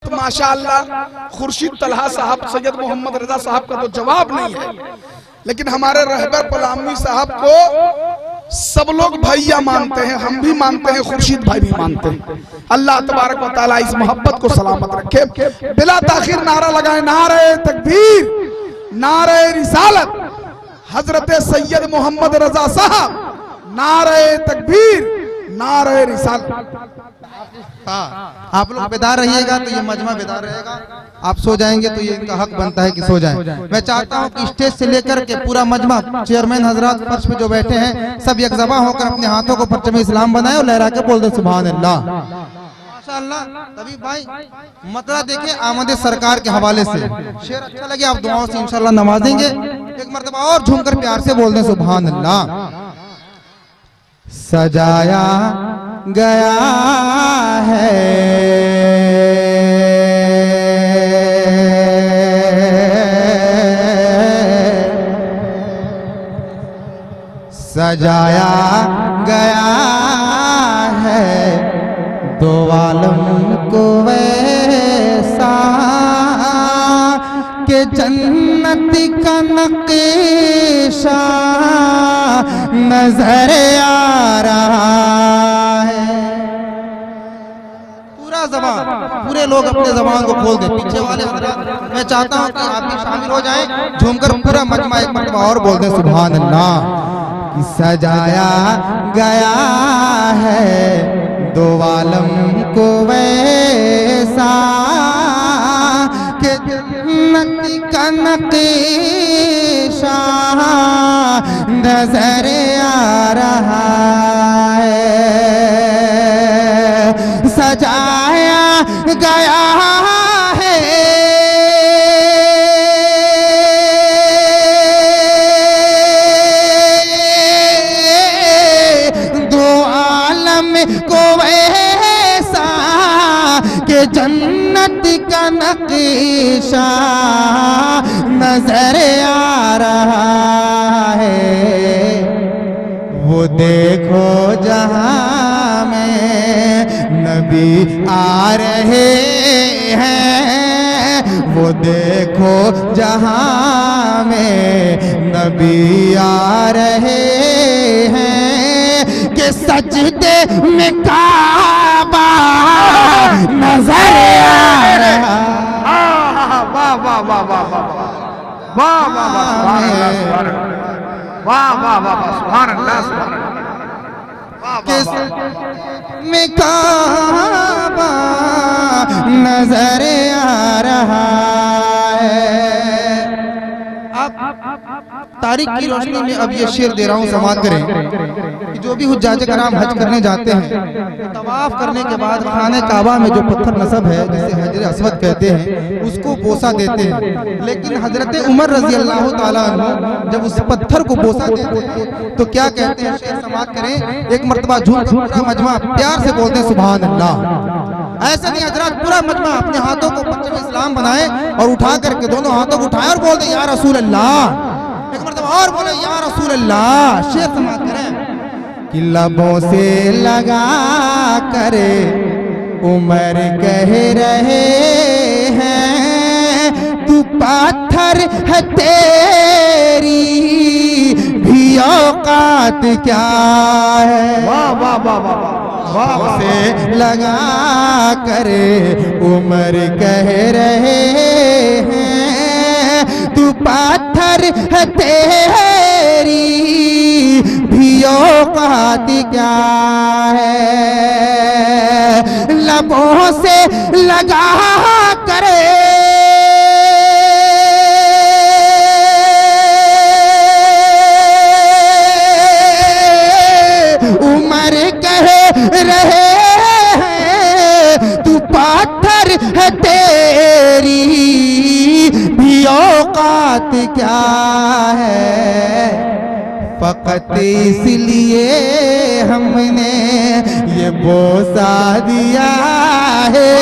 वक्त माशाअल्लाह खुर्शीद तलहा साहब, सैयद मोहम्मद रजा साहब का तो जवाब नहीं है, लेकिन हमारे रहबर गुलामी साहब को सब लोग भैया मानते हैं, हम भी मानते हैं, खुर्शीद भाई भी मानते हैं। अल्लाह तबारक व तआला इस मोहब्बत को सलामत रखे। बिला ताखिर नारा लगाए, नारे तकबीर, नारे रिसालत, हजरत सैयद मोहम्मद रजा साहब, नारे तकबीर, नारे रिसालत। हाँ, आप लोग बेदार रहिएगा तो ये मजमा बेदार रहेगा, आप सो जाएंगे तो ये इनका हक बनता है कि सो जाएं। मैं चाहता हूँ कि स्टेज से लेकर के पूरा मजमा, चेयरमैन हजरात फर्श पे जो बैठे हैं, सब यकजबा होकर अपने हाथों को परचम इस्लाम बनाए और लहरा के बोल दे सुभान अल्लाह। माशाअल्लाह। तभी भाई मतला देखे आमद सरकार के हवाले से शेर अच्छा लगे, आप दुआओं से इंशाल्लाह नवाजेंगे। एक मर्तबा और झूमकर प्यार से बोल दें सुभान अल्लाह। सजाया गया है सजाया गया है दो आलम को वैसा के जन्नत का नक्शा नजर आ रहा है। पूरा ज़बान, पूरे लोग अपने ज़बान को खोल दे। पीछे वाले हज़रात मैं चाहता हूँ कि आप भी शामिल हो जाएं, झूमकर पूरा मजमा एक मरतबा और बोल दें सुभान अल्लाह। सजाया गया है दो आलम को वैसा के जन्नत का नक्शा नजर आ रहा है। सजाया गया है दो आलम को वैसा के जन्नत का नक्शा नजर आ रहा है। वो देखो जहां में नबी आ रहे हैं, वो देखो जहां में नबी आ रहे हैं कि सजदे में काबा नजर आ रहा। वाह वाह वाह वाह वाह वाह वाह वाह वाह वाह सुभान अल्लाह, सुभान अल्लाह। में काबा नजर आ रहा है। तारीख की रोशनी में अब ये शेर दे रहा हूँ, समाअत करें कि जो भी हुज्जाज कराम हज करने जाते हैं, तवाफ करने के बाद खाने काबा में जो पत्थर नसब है जिसे हजर अस्वद कहते हैं उसको बोसा देते हैं। लेकिन हजरत उमर रजी अल्लाह ताला अन्हु जब उस पत्थर को बोसा देते हैं तो क्या कहते हैं, शेर समाअत करें। एक मर्तबा झूम पूरा मजमा प्यार से बोलते हैं सुभान अल्लाह। ऐसे नहीं हजरत, पूरा मजमा अपने हाथों को परचम इस्लाम बनाए और उठा करके दोनों हाथों को उठाए और बोल दे या रसूल अल्लाह। एक मर्तबा और बोले या रसूल अल्लाह। शेर समाअत करें कि लबों से लगा करे उमर कह रहे हैं तू पत्थर है तेरी भी औकात क्या है। वाह वाह वाह वाह वाह से लगा करे उमर कह रहे हैं तू पत्थर है तेरी भी औकात क्या है। लबों से लगा करे उमर कह रहे हैं तू पत्थर है तेरी भी औकात क्या है। फकत इसलिए हमने ये बोसा दिया है,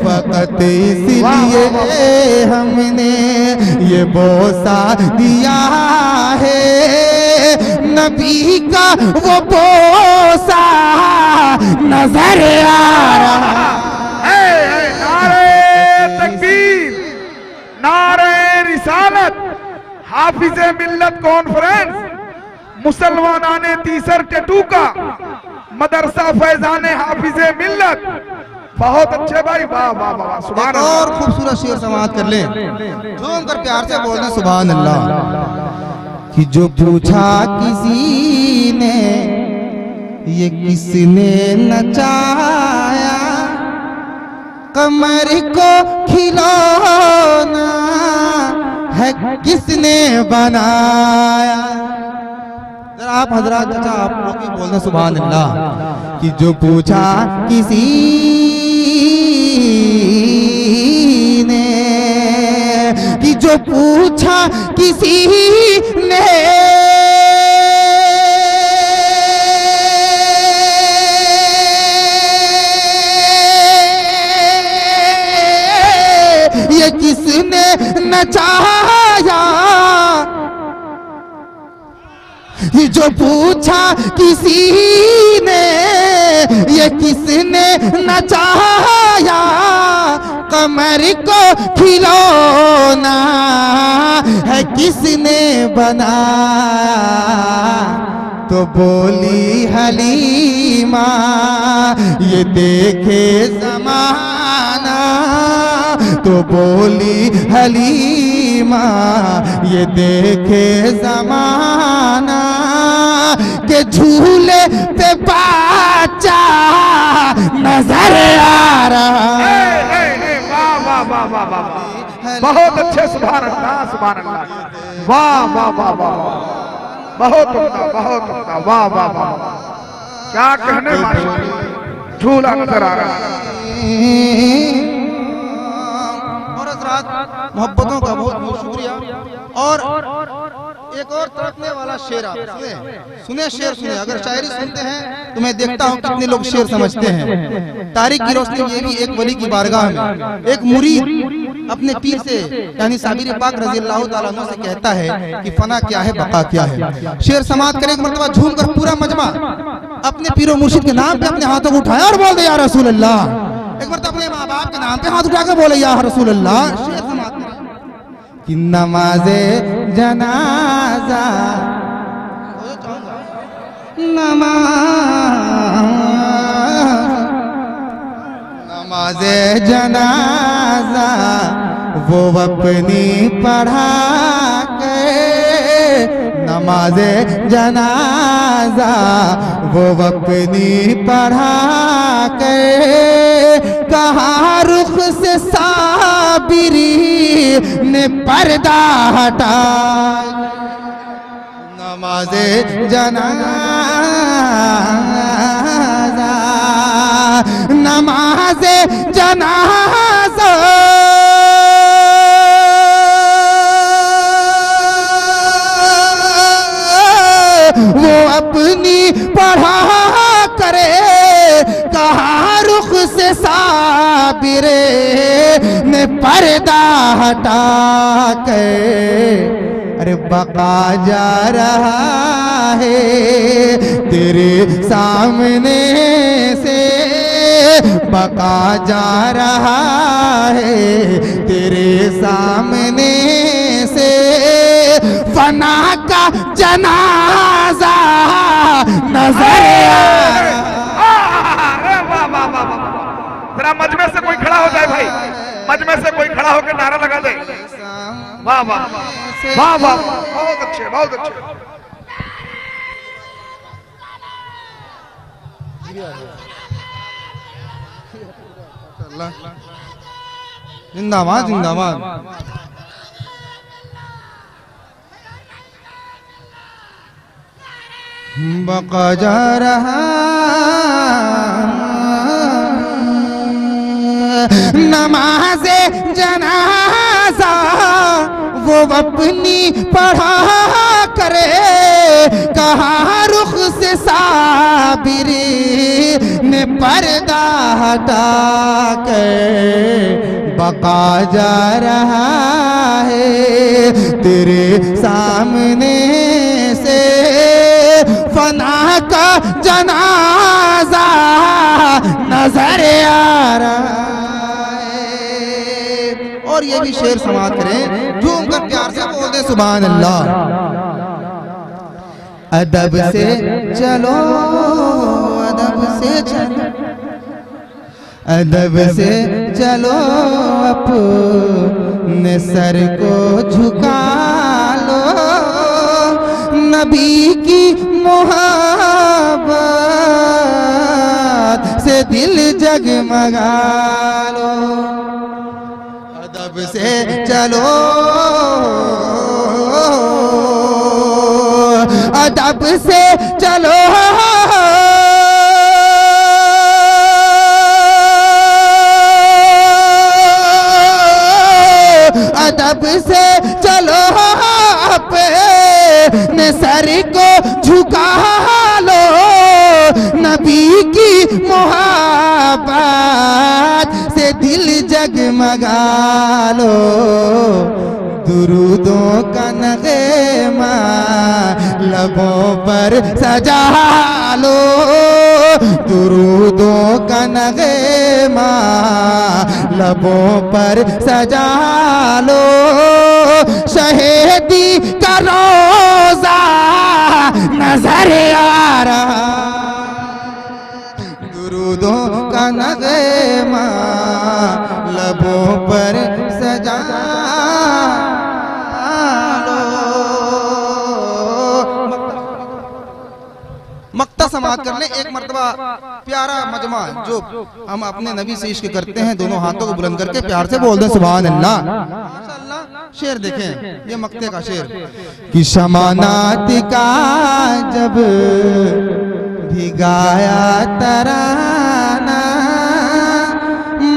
फकत इसलिए हमने ये बोसा दिया है। नबी का वो बोसा नजर आ रहा है। हाफिजे मिल्लत कॉन्फ्रेंस, मुसलमानाने तीसर टेटू का, मदरसा फैजाने हाफिजे मिल्लत। बहुत अच्छे भाई, वाह वाह वाह, सुभान अल्लाह। और खूबसूरत शेर समाअत कर ले, झूम कर प्यार से बोल दें सुभान अल्लाह। कि जो पूछा किसी ने ये किसने नचाया, कमर को खिलौना है किसने बनाया। जरा आप हजरात चाचा आप लोग भी बोल दें सुभान अल्लाह। कि जो पूछा किसी ने, कि जो पूछा किसी ने ये किसने नचाया, ये जो पूछा किसी ने ये किसने नचाया, कमर को खिलौना है किसने बनाया। तो बोली हलीमा ये देखे ज़माना, तो बोली हलीमा ये देखे ज़माना, के झूले पे बच्चा नजर आ रहा है। वाह वाह वाह वाह वाह, बहुत अच्छे, सुभान अल्लाह सुभान अल्लाह, वाह वाह वाह वाह, बहुत उम्दा, बहुत उम्दा, वाह वाह वाह, क्या कहने, माशाअल्लाह, झूला नजर आ रहा है। और हज़रात मोहब्बतों का बहुत बहुत शुक्रिया। और एक और तड़कने वाला शेर आप सुने शेर सुने। अगर शायरी सुनते हैं तो मैं देखता हूँ कितने लोग शेर समझते हैं। तारीख की रोशनी में ये भी एक वली की बारगाह में एक मुरीद अपने पीर से यानी साबिर पाक रज़ी अल्लाह ताला अन्हु से कहता है कि फना क्या है बका क्या है। शेर समाअत करे एक मरतबा झूम कर पूरा मजमा अपने पीरो मुर्शिद के नाम पे अपने हाथों को उठाया और बोल दे या रसूल अल्लाह। एक मरतबा अपने माँ बाप के नाम पे हाथ उठा कर बोले या रसूल अल्लाह। शेर समाअत कि नमाज़े जनाजा, नमाज़े जनाजा वो अपनी पढ़ा के, नमाज़े जनाजा वो अपनी पढ़ा के, कहाँ रुख से साबिरी ने पर्दा हटा। नमाज़े जनाजा, नमाज़े जनाजा वो अपनी पढ़ा करे, कहाँ रुख से साबिरे ने पर्दा हटा के। अरे बका जा रहा है तेरे सामने से, बका जा रहा है तेरे सामने से, फना का जनाजा नजर आ रहा। जरा मजमे से कोई खड़ा हो जाए भाई, मजमे से कोई खड़ा होकर नारा लगा दे। वाह वाह वाह वाह, बहुत अच्छे बहुत अच्छे। जिंदाबाद जिंदाबाद। बका जा रहा नमाज़े जनाजा वो अपनी पढ़ा करे, कहाँ रुख से साबिरी ने पर्दा हटा के। बका जा रहा है तेरे सामने से, फना का जनाजा नजर आ रहा है। और ये भी शेर समाप्त करें, झूम कर प्यार से बोल दे सुभान अल्लाह। अदब से चलो, अदब से चलो, अदब से चलो, अपने सर को झुका लो, नबी की मोहब्बत से दिल जगमगा लो। अदब से चलो, अदब से चलो, अदब से चलो, अपने सर को झुका लो, नबी की मोहब्बत से दिल जगमगा लो। दुरूदों का नगमा लबों पर सजा लो, दुरूदों का नगमा लबों पर सजा लो, शहीदी का रोज़ा नजर आ रहा, दुरूदों का नगमा लबों पर सजा मक्ता समाप्त करने एक मर्तबा प्यारा मजमा जो हम अपने नबी से इश्क करते हैं, दोनों हाथों को बुलंद करके प्यार से बोल दें सुभान अल्लाह। माशाअल्लाह। शेर देखें, ये मक्ते का शेर कि शमानात का जब भिगाया तराना,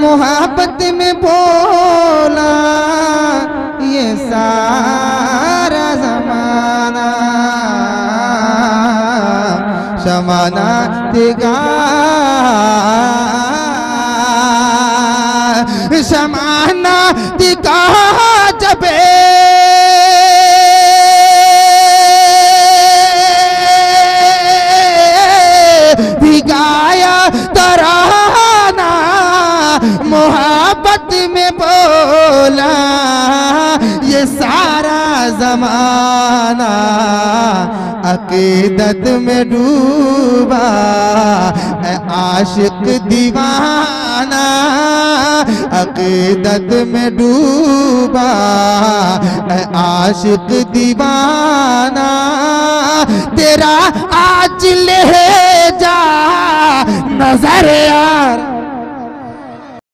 मोहब्बत में बोला ये सारा जमाना, शमाना दिगा, शमाना दिगा जब भिगाया तराना, मोहब्बत में बोला ये सारा जमाना, अकीदत में डूबा है आशिक दीवाना, अकीदत में डूबा है आशिक दीवाना, तेरा आज ले जा नजर यार।